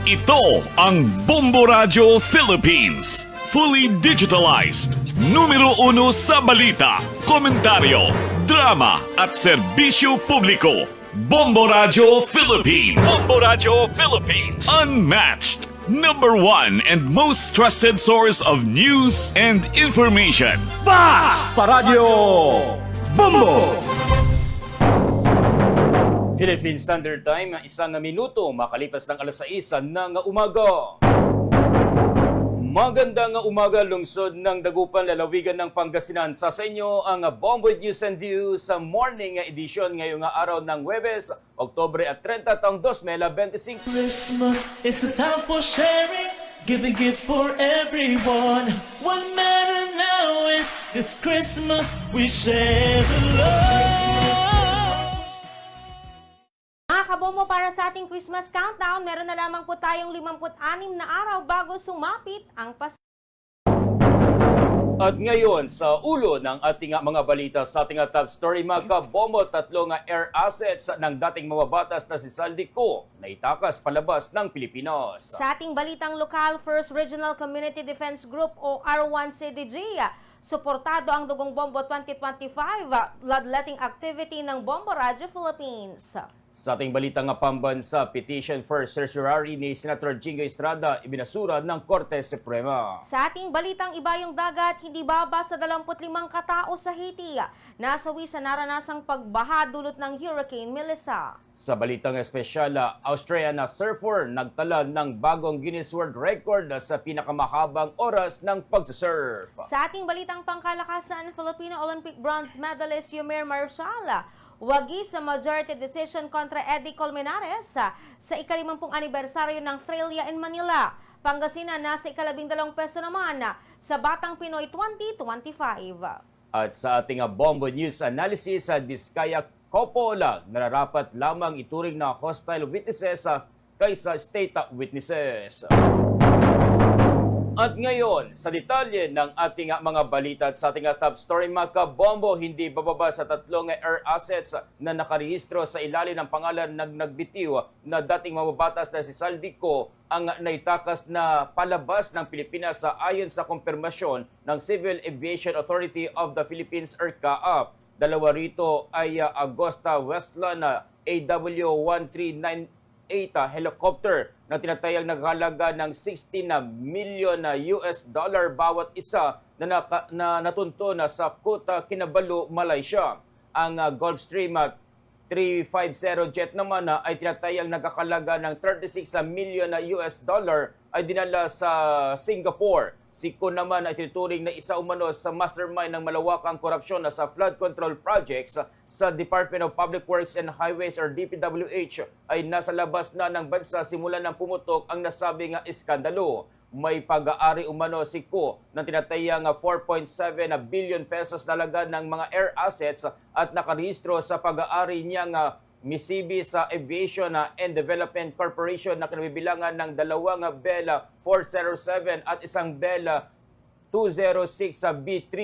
Ito ang Bombo Radio Philippines. Fully digitalized. Numero 1 sa balita, komentaryo, drama at serbisyo publiko. Bombo Radio Philippines. Bombo Radio Philippines. Unmatched. Number 1 and most trusted source of news and information. Paradyo Bombo! Philippine Standard Time, 1 minuto makalipas ng alas 6 ng umaga. Magandang umaga, lungsod ng Dagupan, lalawigan ng Pangasinan. Sa inyo ang Bombo News and Views sa morning edition ngayong araw ng Huwebes, Oktubre 30, taong 2025. Christmas is a time for sharing, giving gifts for everyone. What matters now is this Christmas we share the love. Mga kabombo, para sa ating Christmas countdown, meron na lamang po tayong 56 na araw bago sumapit ang Pasko. At ngayon, sa ulo ng ating mga balita sa ating top story, mga kabombo, 3 air assets ng dating mababatas na si Saldico na itakas palabas ng Pilipinas. Sa ating balitang lokal, First Regional Community Defense Group o R1CDG, suportado ang Dugong Bombo 2025 bloodletting activity ng Bombo Radio Philippines. Sa ating balitang pambansa, petition for certiorari ni Senator Jingo Estrada ibinasura ng Korte Suprema. Sa ating balitang ibayong dagat, hindi baba sa 25 katao sa Haiti nasawi sa naranasang pagbaha dulot ng Hurricane Melissa. Sa balitang espesyal, Australian surfer nagtala ng bagong Guinness World Record sa pinakamahabang oras ng pagsusurf. Sa ating balitang pangkalakasan, Filipino Olympic bronze medalist Yomer Marshall wagi sa majority decision kontra Eddie Colmenares sa 50 anibersaryo ng Thrilla in Manila. Pangasinan nasa 12 peso naman sa Batang Pinoy 2025. At sa ating Bombo News analysis, Diskaya Coppola nararapat lamang ituring na hostile witnesses kaysa state witnesses. At ngayon, sa detalye ng ating mga balita at sa ating top story, mga kabombo, hindi bababa sa 3 air assets na nakarehistro sa ilalim ng pangalan ng nagbitiw na dating mababatas na si Saldico ang naitakas na palabas ng Pilipinas ayon sa kumpirmasyon ng Civil Aviation Authority of the Philippines or CAAP. Dalawa rito ay Augusta Westland AW1398 helicopter na tinatayang naghalaga ng 16 million US dollar bawat isa na natunto na sa Kota Kinabalu, Malaysia. Ang Gulfstream 350 jet naman ay tinatayang nagkakalaga ng 36 million US dollar ay dinala sa Singapore. Si Ko naman ay tinuturing na isa umano sa mastermind ng malawakang korupsyon sa flood control projects sa Department of Public Works and Highways or DPWH ay nasa labas na ng bansa simula nang pumutok ang nasabing iskandalo. May pag-aari umano si Ko ng tinatayang 4.7 billion pesos dalaga ng mga air assets at nakarehistro sa pag-aari niyang Misibis Aviation and Development Corporation na kinabibilangan ng 2 Bell 407 at isang Bell 206B3.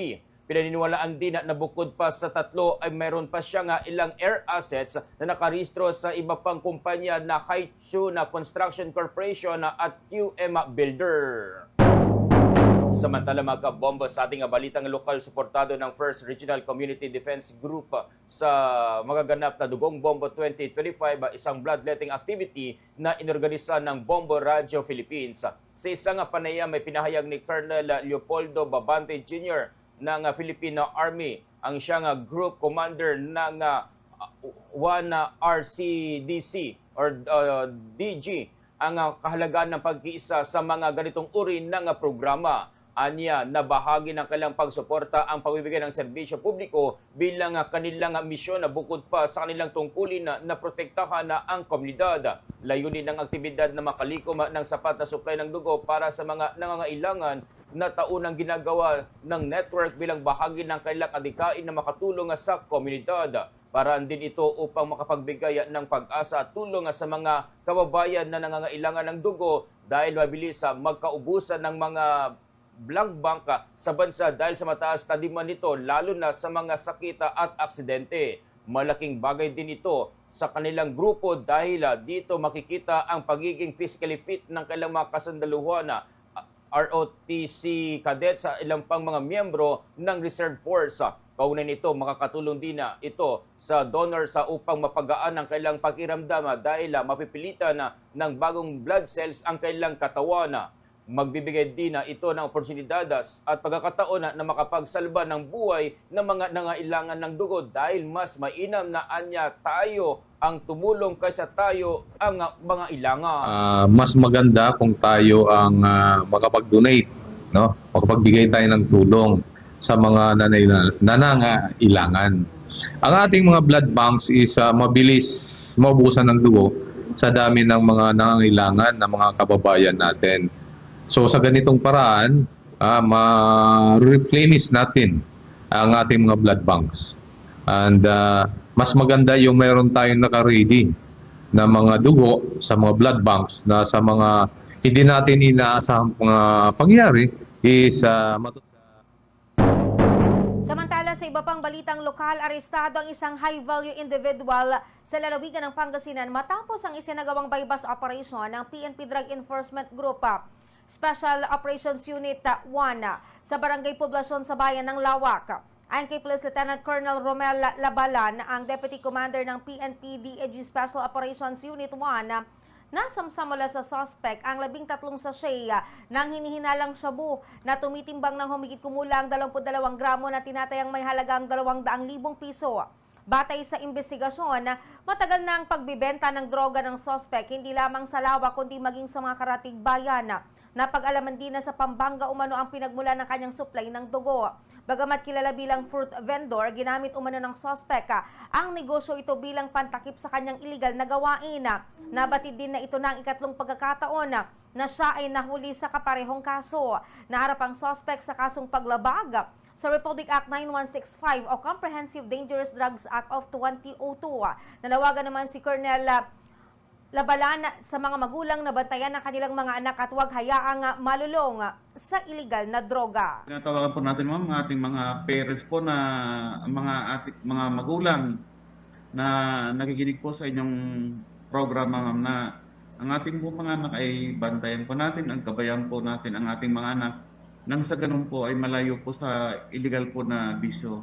Pinaniniwalaan din na bukod pa sa 3 ay mayroon pa siyang ilang air assets na nakarehistro sa iba pang kumpanya na Haitsu na Construction Corporation at QM Builder. Samantala, mga kabombo, sa ating balitang lokal, suportado ng First Regional Community Defense Group sa magaganap na Dugong Bombo 2025, isang bloodletting activity na inorganisa ng Bombo Radio Philippines. Sa isang panayam, may pinahayag ni Colonel Leopoldo Babante Jr. ng Filipino Army, ang siyang group commander ng 1RCDC or DG, ang kahalagaan ng pag-iisa sa mga ganitong uri ng programa. Anya na bahagi ng kanilang pagsuporta ang pagbibigay ng serbisyo publiko bilang kanilang misyon na bukod pa sa kanilang tungkulin na protektahan ang komunidad. Layunin ng aktibidad na makalikom ng sapat na supply ng dugo para sa mga nangangailangan na taunang ginagawa ng network bilang bahagi ng kanilang adikain na makatulong sa komunidad. Paraan din ito upang makapagbigay ng pag-asa at tulong sa mga kababayan na nangangailangan ng dugo dahil mabilis magkaubusan ng mga blood bank sa bansa dahil sa mataas na demand nito lalo na sa mga sakit at aksidente. Malaking bagay din ito sa kanilang grupo dahil dito makikita ang pagiging physically fit ng kanilang mga kasandaluhan na ROTC cadets sa ilang pang mga miyembro ng Reserve Force. Kaugnay nito, makakatulong din na ito sa donors upang mapagaan ang kailang pakiramdam dahil mapipilitan ng bagong blood cells ang kailang katawan. Magbibigay din ito ng oportunidad at pagkakataon na makapagsalba ng buhay ng mga nangailangan ng dugo dahil mas mainam na anya tayo ang tumulong kaysa tayo ang mga ilangan. Mas maganda kung tayo ang makapag-donate, no? Makapagbigay tayo ng tulong sa mga nanangailangan. Ang ating mga blood banks is mabilis maubusan ng dugo sa dami ng mga nangangailangan ng mga kababayan natin. So sa ganitong paraan, ma-replenish natin ang ating mga blood banks. And mas maganda yung meron tayong naka-ready na mga dugo sa mga blood banks na sa mga hindi natin inaasahang mga pangyayari is Samantala, sa iba pang balitang lokal, arestado ang isang high-value individual sa lalawigan ng Pangasinan matapos ang isinagawang bypass operation ng PNP Drug Enforcement Group Special Operations Unit 1 sa Barangay Poblasyon sa Bayan ng Lawak. Ayon kay Police Lieutenant Colonel Romel Labalan, ang Deputy Commander ng PNP DAG Special Operations Unit 1, nasamsam mula sa suspect ang 13 sachet ng hinihinalang shabu na tumitimbang ng humigit kumulang 22 gramo na tinatayang may halagang 200,000 piso. Batay sa investigasyon, matagal na ang pagbibenta ng droga ng suspect hindi lamang sa Lawak kundi maging sa mga karatig bayan. Napag-alaman din na sa Pampanga umano ang pinagmula ng kanyang supply ng dugo. Bagamat kilala bilang fruit vendor, ginamit umano ng suspect ang negosyo ito bilang pantakip sa kanyang illegal na gawain. Nabatid din na ito na ang ikatlong pagkakataon na siya ay nahuli sa kaparehong kaso. Naharap ang suspect sa kasong paglabag sa Republic Act 9165 o Comprehensive Dangerous Drugs Act of 2002. Nanawagan naman si Colonel Labalan sa mga magulang na bantayan ng kanilang mga anak at huwag hayaang malulong sa illegal na droga. Tinatawagan po natin ma'am, ang ating mga parents po na mga magulang na nakikinig po sa inyong programa ma'am, na ang ating po mga anak ay bantayan po natin, ang gabayan po natin ang ating mga anak nang sa ganun po ay malayo po sa illegal po na bisyo.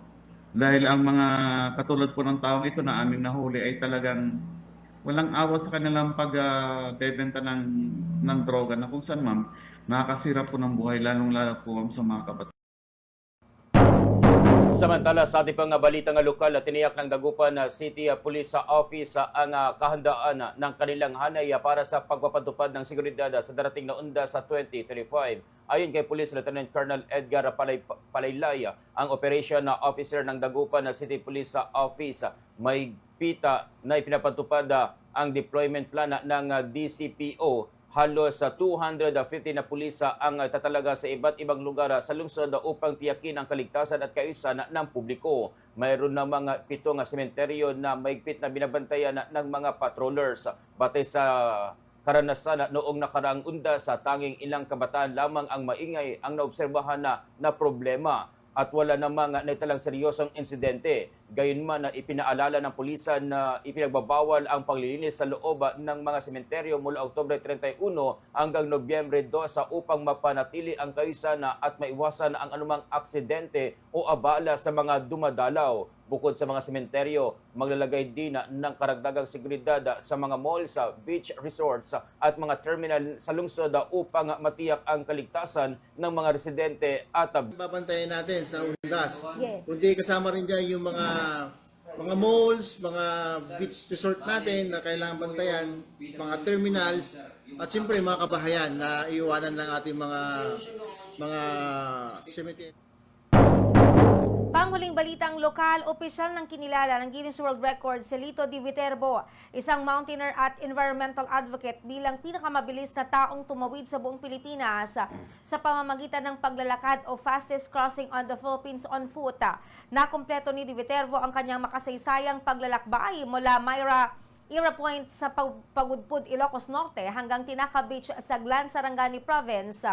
Dahil ang mga katulad po ng taong ito na aming nahuli ay talagang walang awa sa kanilang pagbebenta ng droga na kung saan ma'am, nakakasira po ng buhay, lalong-lalo po ma'am sa mga kabataan. Samantala, sa ating pang balitang lokal, tiniyak ng Dagupan City Police Office ang kahandaan ng kanilang hanay para sa pagpapatupad ng seguridad sa darating na undas sa 2025. Ayon kay Police Lieutenant Colonel Edgar Palaylay, ang Operation Officer ng Dagupan City Police Office, may pita na ipinapatupad ang deployment plan ng DCPO. Halos 250 na pulis ang tatalaga sa iba't ibang lugar sa lungsod upang tiyakin ang kaligtasan at kaayusan ng publiko. Mayroon na mga 7 sementeryo na mahigpit na binabantayan ng mga patrollers. Batay sa karanasan noong nakaraang undas, tanging ilang kabataan lamang ang maingay ang naobserbahan na problema at wala namang naitalang seryosong insidente. Gayunman, ipinaalala ng pulisan na ipinagbabawal ang paglilinis sa loob ng mga sementeryo mula Oktubre 31 hanggang Nobyembre 2 upang mapanatili ang kaayusan at maiwasan ang anumang aksidente o abala sa mga dumadalaw. Bukod sa mga sementeryo, maglalagay din ng karagdagang seguridad sa mga malls, beach resorts at mga terminal sa lungsod upang matiyak ang kaligtasan ng mga residente at babantayan natin sa undas. Yes. Kundi kasama rin dyan yung mga malls, mga beach resort natin na kailangan bantayan, mga terminals, at siyempre mga kabahayan na iiwanan ng ating mga cemetery. Panghuling balitang lokal, opisyal ng kinilala ng Guinness World Records si Lito Di Viterbo, isang mountaineer at environmental advocate bilang pinakamabilis na taong tumawid sa buong Pilipinas sa pamamagitan ng paglalakad o fastest crossing on the Philippines on foot. Nakumpleto ni Di Viterbo ang kanyang makasaysayang paglalakbay mula Ira Point sa Pagudpud, Ilocos Norte hanggang Tinaca Beach sa Glan, Sarangani Province.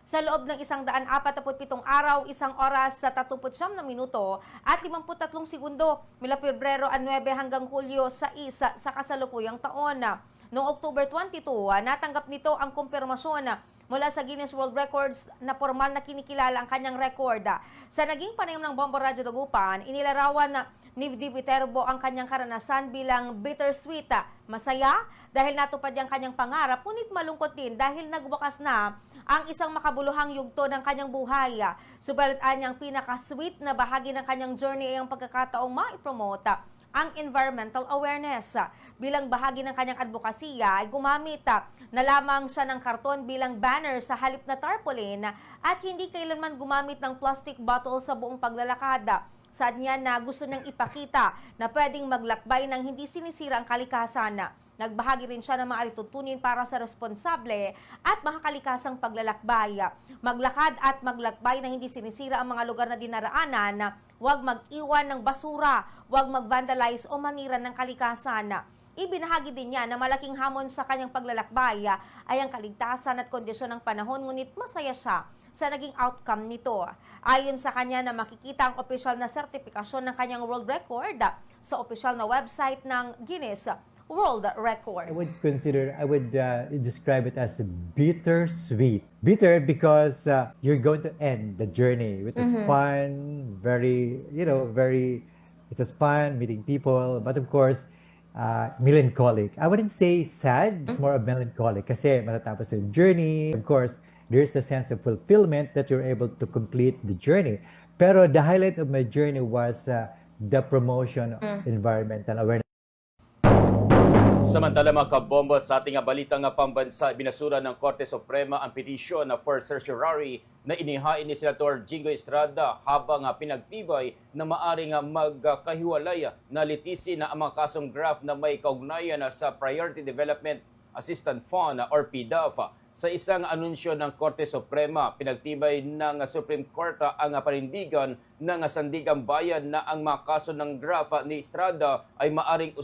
sa loob ng 147 araw, 1 oras sa 39 na minuto at 53 segundo mula Pebrero 9 hanggang Hulyo 6 sa kasalukuyang taon. Noong October 22, natanggap nito ang kumpirmasyon mula sa Guinness World Records na formal na kinikilala ang kanyang record. Sa naging panayam ng Bombo Radyo Dagupan, inilarawan ni Di Viterbo ang kanyang karanasan bilang bittersweet. Masaya dahil natupad ang kanyang pangarap, ngunit malungkot din dahil nagwakas na ang isang makabuluhang yugto ng kanyang buhay. Subalit anyang pinaka-sweet na bahagi ng kanyang journey ay ang pagkakataong maipromote ang environmental awareness. Bilang bahagi ng kanyang advokasya ay gumamit na lamang siya ng karton bilang banner sa halip na tarpaulin at hindi kailanman gumamit ng plastic bottle sa buong paglalakad. Saad niya na gusto niyang ipakita na pwedeng maglakbay ng hindi sinisira ang kalikasan. Nagbahagi rin siya ng mga alitutunin para sa responsable at makakalikasang paglalakbay. Maglakad at maglakbay na hindi sinisira ang mga lugar na dinaraanan. Huwag mag-iwan ng basura, huwag mag-vandalize o manira ng kalikasan. Ibinahagi din niya na malaking hamon sa kanyang paglalakbay ay ang kaligtasan at kondisyon ng panahon, ngunit masaya siya sa naging outcome nito. Ayon sa kanya na makikita ang opisyal na sertifikasyon ng kanyang world record sa opisyal na website ng Guinness World Record. I would describe it as bittersweet. Bitter because you're going to end the journey, which is fun, it was fun meeting people, but of course, melancholic. I wouldn't say sad, it's more of melancholic kasi matatapos yung journey. Of course, there's the sense of fulfillment that you're able to complete the journey. Pero the highlight of my journey was the promotion of environmental awareness. Samantala mga kabombo, sa ating balitang pambansa, binasura ng Korte Suprema ang petisyon for certiorari na inihain ni Senator Jingo Estrada habang pinagtibay na maaring magkahiwalay na litisin na ang mga kasong graft na may kaugnayan sa Priority Development Assistance Fund or PDAF. Sa isang anunsyo ng Korte Suprema, pinagtibay ng Supreme Court ang panindigan ng Sandigang Bayan na ang mga kaso ng graft ni Estrada ay maaring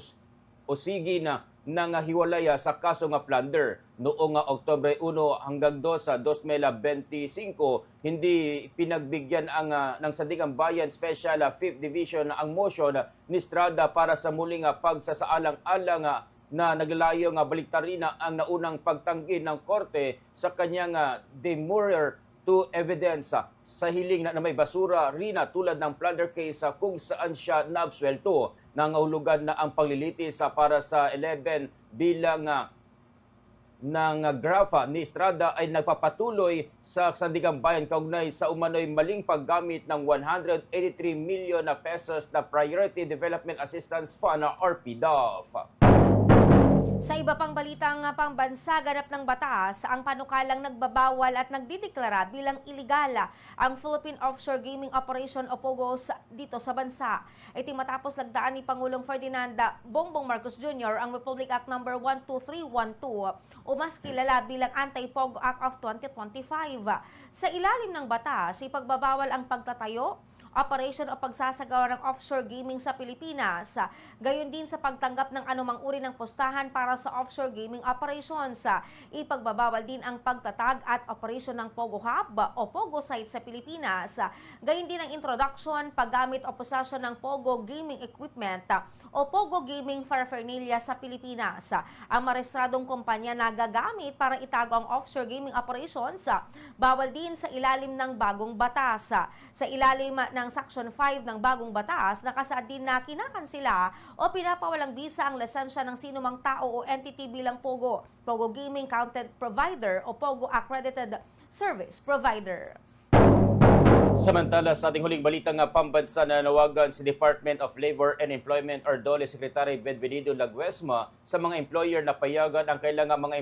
usigi na ng hiwalay sa kaso nga plunder. Noong Oktubre 1 hanggang 2 sa 2025, hindi pinagbigyan ng Sandigang Bayan Special 5th Division ang motion ni Estrada para sa muling pagsasaalang-alang na naglalayong baliktarin ang naunang pagtanggi ng korte sa kanyang demurrer to evidence sa hiling na may basura rin tulad ng plunder case kung saan siya naabsuelto. Nangahulugan na ang paglilitis para sa 11 bilang ng grafa ni Estrada ay nagpapatuloy sa Sandigang Bayan kaugnay sa umano'y maling paggamit ng 183 million pesos na Priority Development Assistance Fund or PDAF. Sa iba pang balitang pambansa, ganap ng batas ang panukalang nagbabawal at nagdideklara bilang iligal ang Philippine Offshore Gaming Operation o POGOs dito sa bansa. Ito matapos lagdaan ni Pangulong Ferdinand Bongbong Marcos Jr. ang Republic Act No. 12312 o mas kilala bilang Anti-POGO Act of 2025. Sa ilalim ng batas, ipagbabawal ang pagtatayo, operation o pagsasagawa ng offshore gaming sa Pilipinas. Gayon din sa pagtanggap ng anumang uri ng postahan para sa offshore gaming operations. Ipagbabawal din ang pagtatag at operation ng POGO Hub o POGO site sa Pilipinas. Gayon din ang introduction, paggamit o possession ng POGO gaming equipment o POGO gaming paraphernalia sa Pilipinas. Ang marehistradong kumpanya na gagamit para itago ang offshore gaming operations, bawal din sa ilalim ng bagong batas. Sa ilalim ng Section 5 ng bagong batas, nakasaad din na kinakansela o pinapawalang bisa ang lisensya ng sinumang tao o entity bilang POGO, POGO Gaming Content Provider o POGO Accredited Service Provider. Samantala, sa ating huling balitang pambansa, na nawagan si Department of Labor and Employment or DOLE Secretary Benvenido Laguesma sa mga employer na payagan ang kailangan mga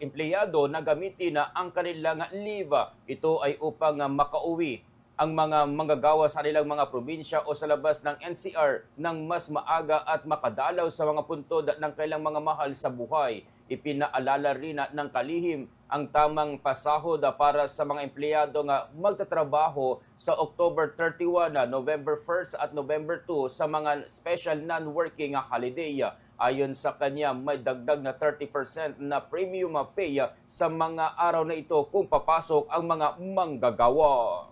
empleyado na gamitin ang kanilang leave. Ito ay upang makauwi ang mga manggagawa sa kanilang mga probinsya o sa labas ng NCR ng mas maaga at makadalaw sa mga puntod ng kailang mga mahal sa buhay. ipinaalala rin ng kalihim ang tamang pasahod para sa mga empleyado nga magtatrabaho sa October 31, November 1 at November 2 sa mga special non-working holiday. Ayon sa kanya, may dagdag na 30% na premium pay sa mga araw na ito kung papasok ang mga manggagawa.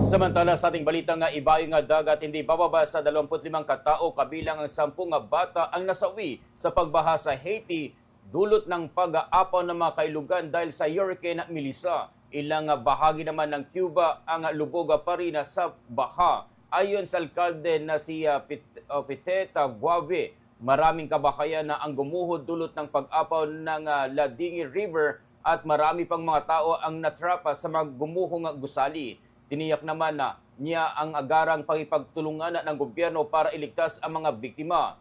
Samantala sa ating balita nga, ibayong nga dagat hindi bababa sa 25 katao kabilang ang 10 bata ang nasawi sa pagbaha sa Haiti dulot ng pag-aapaw ng mga kailugan dahil sa Hurricane Melissa. Ilang bahagi naman ng Cuba ang lubog pa rin sa baha. Ayon sa alkalde na si Piteta Guave, maraming kabahayan na ang gumuhod dulot ng pag-apaw ng Ladingui River at marami pang mga tao ang natrapa sa mga gumuhong gusali. Tiniyak naman na niya ang agarang pagipagtulungan ng gobyerno para iligtas ang mga biktima.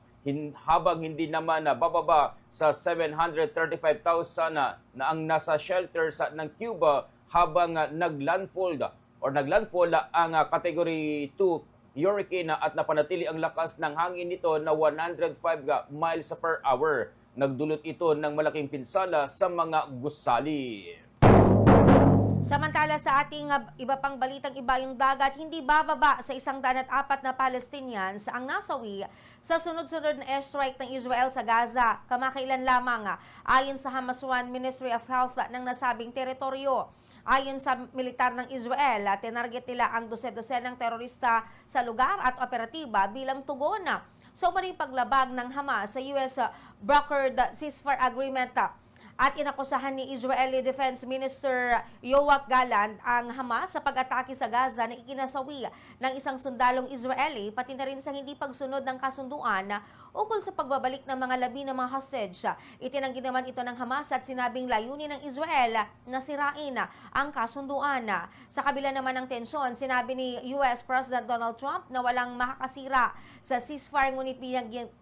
Habang hindi naman bababa sa 735,000 na ang nasa shelter ng Cuba habang naglandfall ang Category 2 hurricane at napanatili ang lakas ng hangin nito na 105 miles per hour. Nagdulot ito ng malaking pinsala sa mga gusali. Samantala sa ating iba pang balitang ibayong dagat, hindi bababa sa 104 na Palestinians ang nasawi sa sunod-sunod na airstrike ng Israel sa Gaza. Kamakailan lamang ayon sa Hamas One Ministry of Health ng nasabing teritoryo. Ayon sa militar ng Israel, tinarget nila ang dose-dosenang terorista sa lugar at operatiba bilang tugon sa umaring paglabag ng Hamas sa US brokered ceasefire agreement. At inakusahan ni Israeli Defense Minister Yoav Gallant ang Hamas sa pag-atake sa Gaza na ikinasawi ng isang sundalong Israeli, pati na rin sa hindi pagsunod ng kasunduan ukol sa pagbabalik ng mga labi ng mga hostage. Itinanggi naman ito ng Hamas at sinabing layunin ng Israel na sirain ang kasunduan. Sa kabila naman ng tensyon, sinabi ni US President Donald Trump na walang makakasira sa ceasefire, ngunit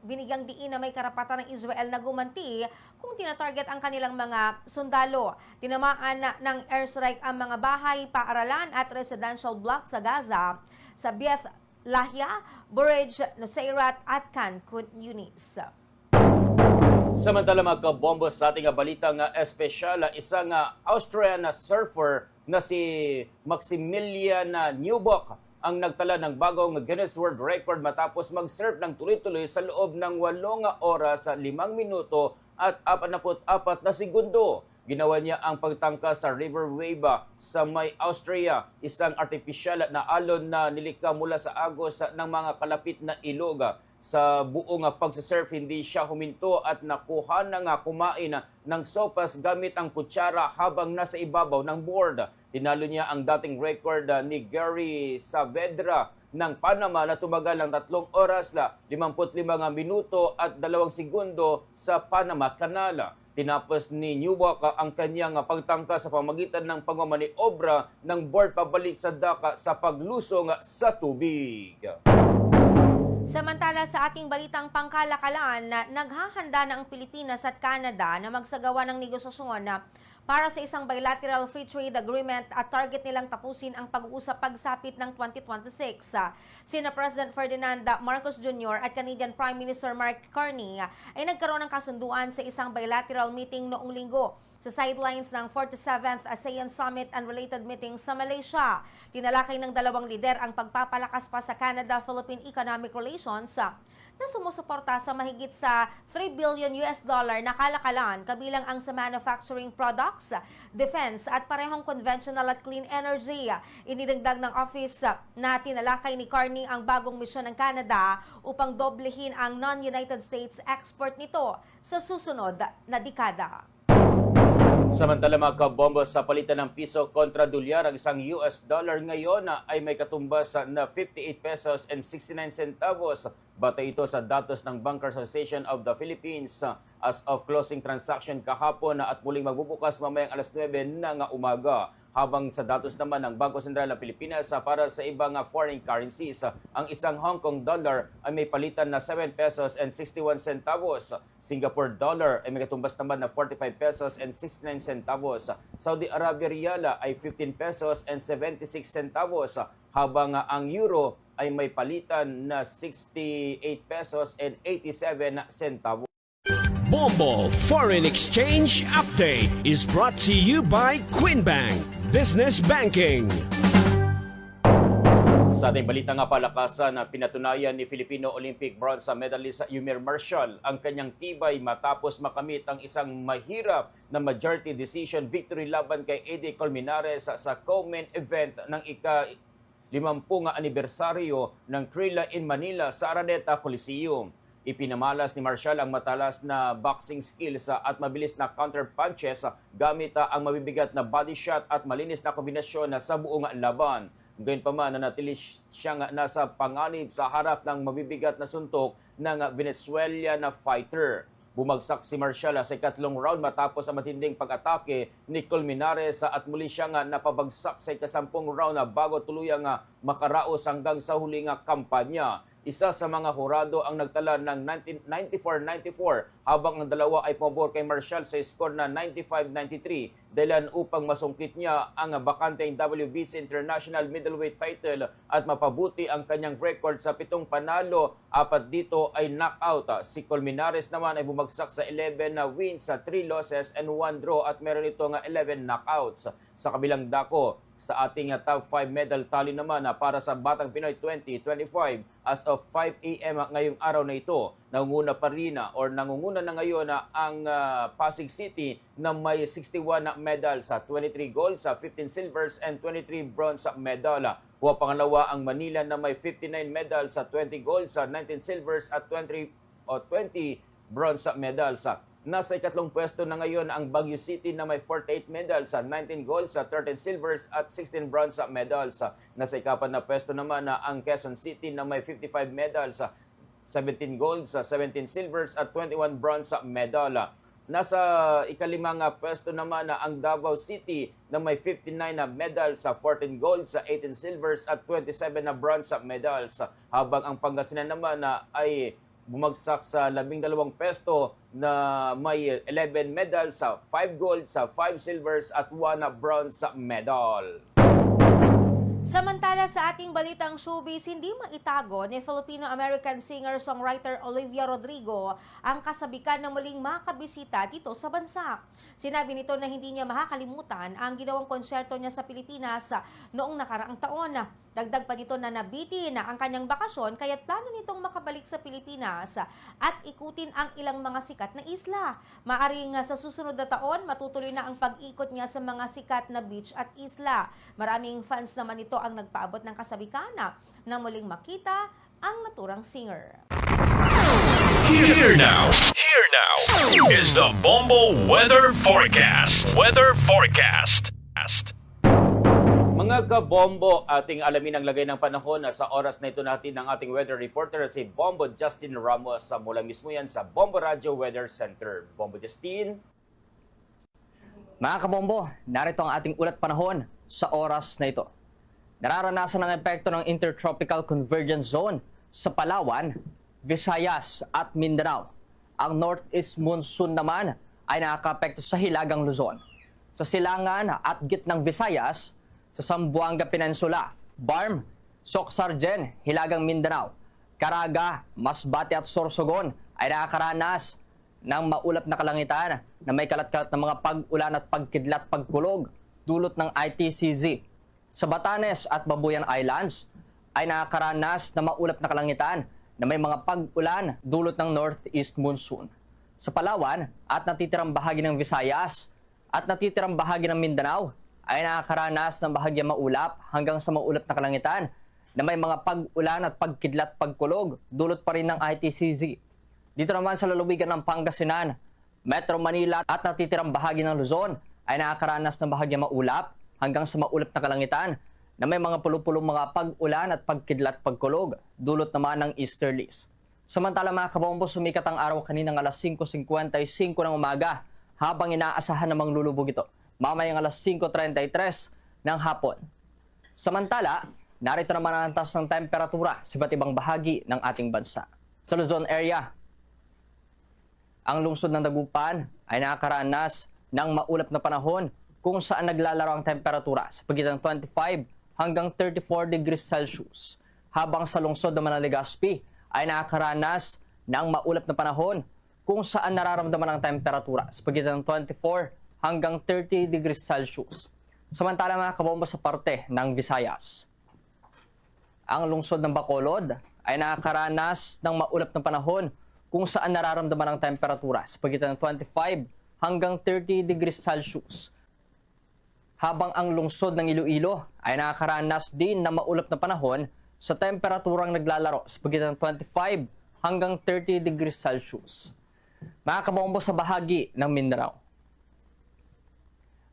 binigyang diin na may karapatan ng Israel na gumanti kung tinatarget ang kanilang mga sundalo. Tinamaan ng airstrike ang mga bahay, paaralan at residential block sa Gaza, sa Beth Lahia, Burej, Nusayrat at Khan Yunis. Samantala mga kabombo sa ating balitang espesyal, isang Austrian surfer na si Maximilian Newbock ang nagtala ng bagong Guinness World Record matapos mag-surf ng tuloy-tuloy sa loob ng 8 oras, 5 minuto at 44 na segundo. Ginawa niya ang pagtangka sa River Wave sa may Austria, isang artipisyal na alon na nilikha mula sa agos ng mga kalapit na ilog. Sa buong pagsasurf, hindi siya huminto at nakuha na kumain ng sopas gamit ang kutsara habang nasa ibabaw ng board. Tinalo niya ang dating record ni Gary Saavedra ng Panama na tumagal ng 3 oras, 55 minuto at 2 segundo sa Panama Canal. Tinapos ni Newbock ang kanyang pagtangka sa pamagitan ng pagmamaniobra ng board pabalik sa daka sa paglusong sa tubig. Samantala sa ating balitang pangkalakalan, naghahanda na ang Pilipinas at Canada na magsagawa ng negosasyon para sa isang bilateral free trade agreement at target nilang tapusin ang pag-uusap pagsapit ng 2026. Sina President Ferdinand Marcos Jr. at Canadian Prime Minister Mark Carney ay nagkaroon ng kasunduan sa isang bilateral meeting noong linggo sa sidelines ng 47th ASEAN Summit and related meetings sa Malaysia. Tinalakay ng dalawang lider ang pagpapalakas pa sa Canada-Philippine economic relations na sumusuporta sa mahigit sa $3 billion na kalakalan, kabilang ang sa manufacturing products, defense at parehong conventional at clean energy. Inidagdag ng office na tinalakay ni Carney ang bagong misyon ng Canada upang doblehin ang non-United States export nito sa susunod na dekada. Samantala mga kabombo, sa palitan ng piso kontra dolyar, ang isang US dollar ngayon ay may katumbas na 58 pesos and 69 centavos. Batay ito sa datos ng Bankers Association of the Philippines as of closing transaction kahapon at muling magbubukas mamayang alas 9 ng umaga. Habang sa datos naman ng Bangko Sentral ng Pilipinas para sa ibang foreign currencies, ang isang Hong Kong dollar ay may palitan na 7 pesos and 61 centavos. Singapore dollar ay may katumbas naman na 45 pesos and 69 centavos. Saudi Arabia Rial ay 15 pesos and 76 centavos. Habang ang euro ay may palitan na 68 pesos and 87 centavos. Bombo Foreign Exchange Update is brought to you by Quinbank Business Banking. Sa ating balita nga palakasan na pinatunayan ni Filipino Olympic bronze medalist Yumir Marshall ang kanyang tibay matapos makamit ang isang mahirap na majority decision victory laban kay Eddie Colmenares sa co-main event ng ika-50 anibersaryo ng Thrilla in Manila sa Araneta Coliseum. Ipinamalas ni Marshall ang matalas na boxing skills at mabilis na counter punches gamit ang mabibigat na body shot at malinis na kombinasyon sa buong laban. Gayunpaman, nanatili siyang nasa panganib sa harap ng mabibigat na suntok ng Venezuelan na fighter. Bumagsak si Marshall sa ikatlong round matapos ang matinding pag-atake ni Colmenares at muli siyang napabagsak sa ikasampung round bago tuluyang makaraos hanggang sa huling kampanya. Isa sa mga hurado ang nagtala ng 94-94 habang ang dalawa ay pumabor kay Marshall sa score na 95-93 dahilan upang masungkit niya ang bakanteng WBC International Middleweight title at mapabuti ang kanyang record sa 7 panalo, 4 dito ay knockout. Si Colmenares naman ay bumagsak sa 11 na wins, 3 losses and 1 draw at meron itong 11 knockouts. Sa kabilang dako, sa ating top 5 medal tally naman para sa Batang Pinoy 2025 as of 5 a.m. ngayong araw na ito, nangunguna na ngayon ang Pasig City na may 61 medals, 23 golds, 15 silvers and 23 bronze medal. Huwa pangalawa ang Manila na may 59 medals, 20 golds, 19 silvers at 20 bronze medals. Nasa ikatlong pwesto na ngayon ang Baguio City na may 48 medals, 19 golds, 13 silvers at 16 bronze medals. Nasa ikapat na pwesto naman ang Quezon City na may 55 medals, 17 golds, 17 silvers at 21 bronze medal. Nasa ikalimang pwesto naman ang Davao City na may 59 medals, 14 golds, 18 silvers at 27 bronze medals. Habang ang Pangasinan naman ay bumagsak sa 12 pwesto na may 11 medals, 5 golds, 5 silvers at 1 bronze medal. Samantala sa ating balitang showbiz, hindi maitago ni Filipino-American singer-songwriter Olivia Rodrigo ang kasabikan na muling makabisita dito sa bansa. Sinabi nito na hindi niya makakalimutan ang ginawang konserto niya sa Pilipinas noong nakaraang taon. Dagdag pa nito na nabitin ang kanyang bakasyon kaya't plano nitong makabalik sa Pilipinas at ikutin ang ilang mga sikat na isla. Maaring sa susunod na taon matutuloy na ang pag-ikot niya sa mga sikat na beach at isla. Maraming fans naman ito ang nagpaabot ng kasabikana na muling makita ang naturang singer. Here now is the Bombo Weather Forecast. Mga kabombo, ating alamin ang lagay ng panahon sa oras na ito natin ng ating weather reporter si Bombo Justin Ramos mula mismo yan sa Bombo Radio Weather Center. Bombo Justin. Mga kabombo, narito ang ating ulat panahon sa oras na ito. Nararanasan ang epekto ng Intertropical Convergence Zone sa Palawan, Visayas at Mindanao. Ang northeast monsoon naman ay nakakapekto sa Hilagang Luzon. Sa silangan at gitnang Visayas, sa Zamboanga Peninsula, Barm, Socsargen, Hilagang Mindanao, Caraga, Masbate at Sorsogon ay nakakaranas ng maulap na kalangitan na may kalat-kalat na mga pag-ulan at pagkidlat pagkulog dulot ng ITCZ. Sa Batanes at Babuyan Islands ay nakakaranas na maulap na kalangitan na may mga pag-ulan dulot ng northeast monsoon. Sa Palawan at natitirang bahagi ng Visayas at natitirang bahagi ng Mindanao ay nakakaranas ng bahagyang maulap hanggang sa maulap na kalangitan na may mga pag-ulan at pagkidlat pagkulog dulot pa rin ng ITCZ. Dito naman sa lalawigan ng Pangasinan, Metro Manila at natitirang bahagi ng Luzon ay nakakaranas ng bahagyang maulap hanggang sa maulap na kalangitan na may mga pulupulong mga pag-ulan at pagkidlat pagkulog dulot naman ng easterlies. Samantala mga kabombo, sumikat ang araw kaninang alas 5:55 ng umaga habang inaasahan namang lulubog ito mamayang alas 5:33 ng hapon. Samantala, narito naman ang antas ng temperatura sa iba't ibang bahagi ng ating bansa. Sa Luzon area, ang lungsod ng Dagupan ay nakakaranas ng maulap na panahon kung saan naglalaro ang temperatura sa pagitan ng 25 hanggang 34 degrees Celsius. Habang sa lungsod naman ng Legazpi ay nakakaranas ng maulap na panahon kung saan nararamdaman ang temperatura sa pagitan ng 24 hanggang 30 degrees Celsius. Samantala mga kabombo sa parte ng Visayas, ang lungsod ng Bacolod ay nakakaranas ng maulap na panahon kung saan nararamdaman ang temperatura sa pagitan ng 25 hanggang 30 degrees Celsius. Habang ang lungsod ng Iloilo ay nakakaranas din ng maulap na panahon sa temperaturang naglalaro sa pagitan ng 25 hanggang 30 degrees Celsius. Mga kabombo sa bahagi ng Mindanao,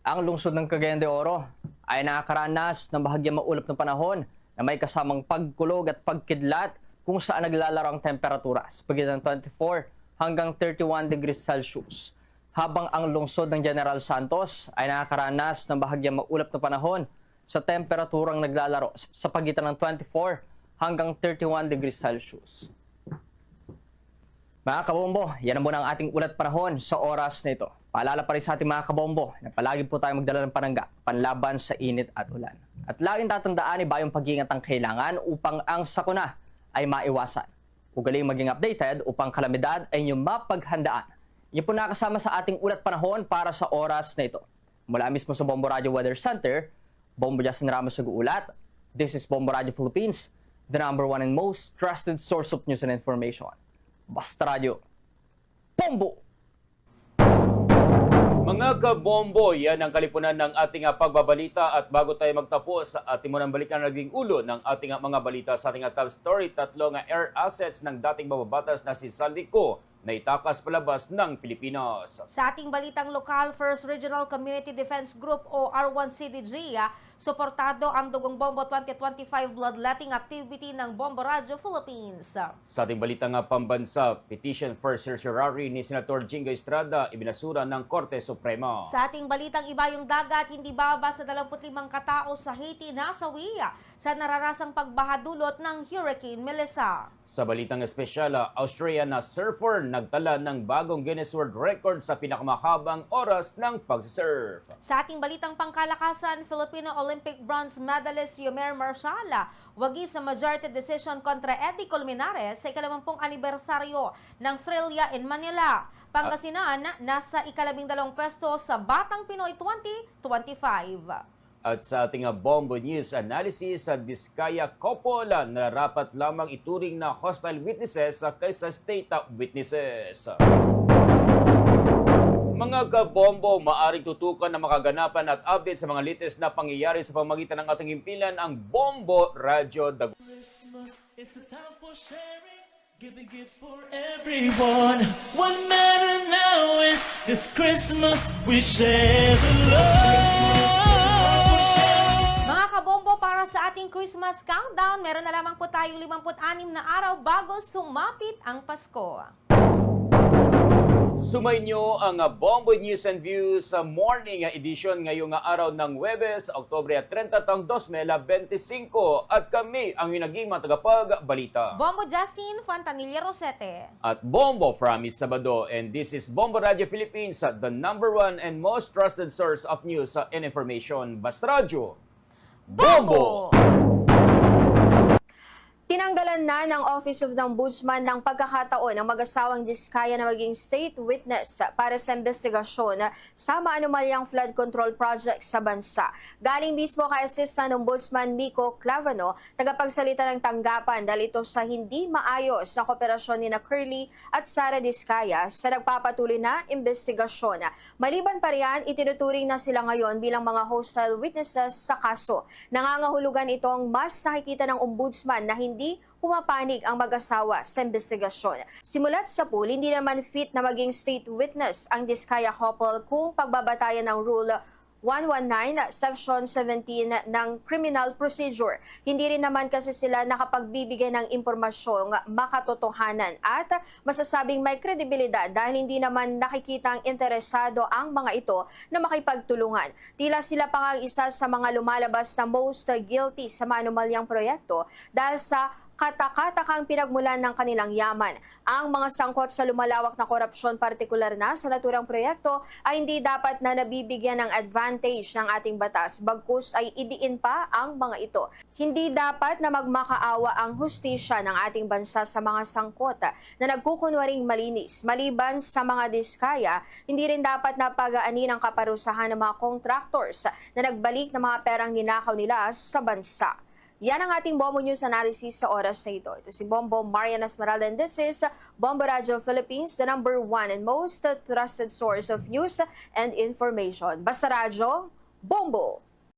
ang lungsod ng Cagayan de Oro ay nakakaranas ng bahagyang maulap na panahon na may kasamang pagkulog at pagkidlat kung saan naglalaro ang temperatura sa pagitan ng 24 hanggang 31 degrees Celsius. Habang ang lungsod ng General Santos ay nakakaranas ng bahagyang maulap na panahon sa temperaturang naglalaro sa pagitan ng 24 hanggang 31 degrees Celsius. Mga kabombo, yan ang muna ang ating ulat panahon sa oras na ito. Paalala pa rin sa ating mga kabombo na palagi po tayo magdala ng panangga panlaban sa init at ulan. At laging tatandaan ay bayong pag-iingat ang kailangan upang ang sakuna ay maiwasan. Ugaling maging updated upang kalamidad ay inyong mapaghandaan. Yan po nakasama sa ating ulat panahon para sa oras na ito. Mula mismo sa Bombo Radio Weather Center, Bombo Justin Ramos nag-uulat. This is Bombo Radio Philippines, the #1 and most trusted source of news and information. Basta Radio, Bombo! Mga kabombo, yan ang kalipunan ng ating pagbabalita at bago tayo magtapos, ating munang balikan ang naging ulo ng ating mga balita sa ating top story. Tatlong air assets ng dating mababatas na si Saldico na itakas palabas ng Pilipinas. Sa ating balitang lokal, First Regional Community Defense Group o R1CDG, suportado ang Dugong Bombo 2025 bloodletting activity ng Bombo Radio Philippines. Sa ating balitang pambansa, petition for certiorari ni Senator Jingo Estrada ibinasura ng Korte Suprema. Sa ating balitang iba yung dagat, hindi bababa sa 25 katao sa Haiti nasawi sa nararasang pagbahadulot ng Hurricane Melissa. Sa balitang espesyal, Australian na surfer nagtala ng bagong Guinness World Record sa pinakamahabang oras ng pagsisurf. Sa ating balitang pangkalakasan, Filipino Olympic bronze medalist Yomer Marshala wagi sa majority decision kontra Eddie Colmenares sa 20 anibersaryo ng Thrilla in Manila. Pangasinan, nasa 12 pwesto sa Batang Pinoy 2025. At sa ating Bombo News analysis, sa Diskaya couple nararapat lamang ituring na hostile witnesses kaysa state witnesses. Mga kabombo, maaring tutukan na makaganapan at update sa mga latest na pangyayari sa pamagitan ng ating himpilan, ang Bombo Radio Dagupan. Christmas is a time for sharing, giving gifts for everyone. What matter now is this Christmas we share the love. Mga kabombo, para sa ating Christmas countdown, meron na lamang po tayong 56 na araw bago sumapit ang Pasko. Sumainyo ang Bombo News and Views sa morning edition ngayong araw ng Huwebes, Oktubre 30, taong 2025. At kami ang naging matagapag-balita. Bombo Justin Fontanilla Rosete. At Bombo Framis Sabado. And this is Bombo Radio Philippines, the #1 and most trusted source of news and information. Basta Radio, Bombo! Tinanggalan na ng Office of the Ombudsman ng pagkakataon ng mag-asawang Diskaya na maging state witness para sa investigasyon sa maanumalyang flood control project sa bansa. Galing mismo kay Assistant Ombudsman Miko Clavano, tagapagsalita ng tanggapan dahil ito sa hindi maayos na kooperasyon ni na Curly at Sara Diskaya sa nagpapatuloy na investigasyon. Maliban pa riyan, itinuturing na sila ngayon bilang mga hostile witnesses sa kaso. Nangangahulugan itong mas nakikita ng Ombudsman na hindi pumapanig ang mag-asawa sa investigasyon. Simulat sa pool, hindi naman fit na maging state witness ang Diskaya couple kung pagbabatayan ng Rule 119, Section 17 ng Criminal Procedure. Hindi rin naman kasi sila nakapagbibigay ng impormasyong makatotohanan at masasabing may kredibilidad dahil hindi naman nakikitang interesado ang mga ito na makipagtulungan. Tila sila pa ang isa sa mga lumalabas na most guilty sa maanumalyang proyekto dahil sa kataka-takang pinagmulan ng kanilang yaman. Ang mga sangkot sa lumalawak na korupsyon, partikular na sa naturang proyekto, ay hindi dapat na nabibigyan ng advantage ng ating batas, bagkus ay idiin pa ang mga ito. Hindi dapat na magmakaawa ang hustisya ng ating bansa sa mga sangkot na nagkukunwaring malinis. Maliban sa mga diskaya, hindi rin dapat na pagaanin ang kaparusahan ng mga contractors na nagbalik ng mga perang ninakaw nila sa bansa. Yan ang ating Bombo News analysis sa oras na ito. Ito si Bombo Marian Esmeralda and this is Bombo Radio Philippines, the #1 and most trusted source of news and information. Basta Radyo, Bombo!